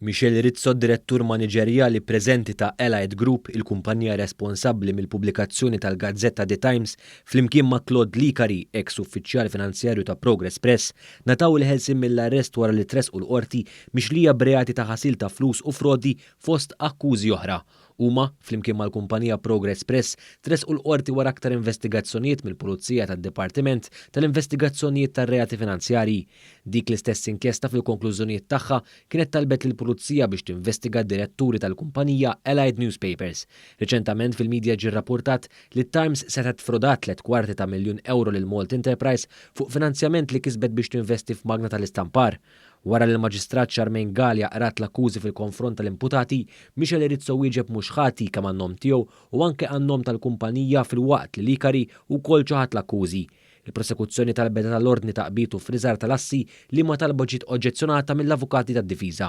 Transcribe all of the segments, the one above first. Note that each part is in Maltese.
Michel Rizzo, direttur maniġerjali preżenti ta' Allied Group, il-kumpanija responsabbli mill-pubblikazzjoni tal-Gazzetta The Times, flimkien ma' Claude Licari, ex uffiċjali finanzjarju ta' Progress Press, nataw il-ħelsin mill-arrest wara li tresqu l-qorti mixlija b'reati ta' ħasil ta' flus u frodi fost akkużi oħra. Huma, flimkien mal-kumpanija Progress Press, tresqu l-qorti wara aktar investigazzjonijiet mill-Pulizija tad-Dipartiment tal-Investigazzjonijiet tar-Reati Finanzjarji. Dik l-istess inkjesta fil-konklużjonijiet tagħha kienet talbet lill-Pulizija biex tinvestiga d-diretturi tal-kumpanija Allied Newspapers. Reċentament fil-medja ġie rrapportat li Times setet frodat €350,000 lil Malt Enterprise fuq finanzjament li kisbet biex tinvesti f'magna tal-istampar. Wara li l-Maġistrat Charmaine Galea qrat l-akkużi fil-konfront tal-imputati, Michel Rizzo wieġeb mhux ħati kemm għan-nom tiegħu u anke għan-nom tal-kumpanija fil-waqt li Licari wkoll ċaħat l-akkużi. Il-prosekuzzjoni talbet tal-ordni ta' qbitu friżar tal-assi li ma talba ġiet oġġezzjonata mill-avukati tad-difiża.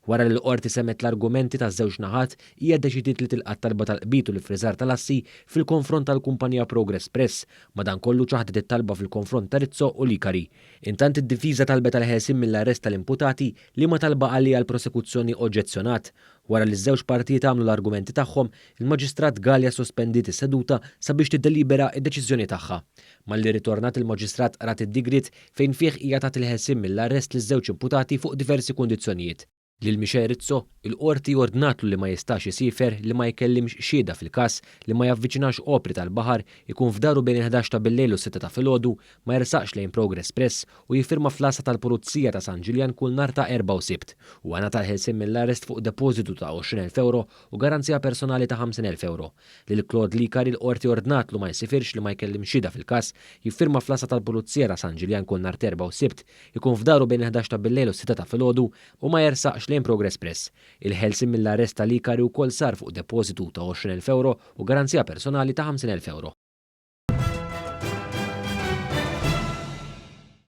Wara li l-qorti semet l-argumenti taż-żewġ naħat, hija ddeċidiet li tilqa' talba tal-qbitu li friżar tal-assi fil-konfront tal-kumpanija Progress Press, madankollu ċaħdet it-talba fil-konfront ta' Rizzo u Licari. Intant id-difiża talbet tal-ħelsin mill-arrest tal-imputati li ma talba għalija l-prosekuzzjoni oġġezzjonat. Wara li ż-żewġ partijiet għamlu l-argumenti tagħhom, il-Maġistrat Galea sospendiet is-seduta sabiex tiddelibera d-deċiżjoni tagħha. Malli ritornat il-Maġistrat qrat id-digrit fejn fih hija tagħti il-ħelsin mill-arrest liż-żewġ imputati fuq diversi kundizzjonijiet. Lil Michel Rizzo, il-qorti ordnatlu li ma jistax isifer, li ma jkellimx xieda fil-każ, li ma javviċinax opri tal-baħar, ikun f'daru bejn 11 ta' billejl u 6 ta' filgħodu, ma jersaqx lejn Progress Press u jiffirma fl-asa tal-Pulizija ta' San Ġiljan kull nhar ta' erba' u sibt u għana tal-ħelsin mill-arrest fuq depożitu ta' €20,000 u garanzija personali ta' €50,000. Lil Claude Licari l-qorti ordnatlu ma jsifirx li ma jkellimx xieda fil-każ, jiffirma fl-asa tal-Pulizija ta' San Ġiljan kull nhar ta' erba' u sibt, ikun f'daru bejn 11 ta' billejl u 6 ta' filgħodu u ma jersaqx lejn Progress Press. Il-ħelsin mill-arrest ta' Licari wkoll sar fuq depożitu ta' €20,000 u garanzija personali ta' €50,000.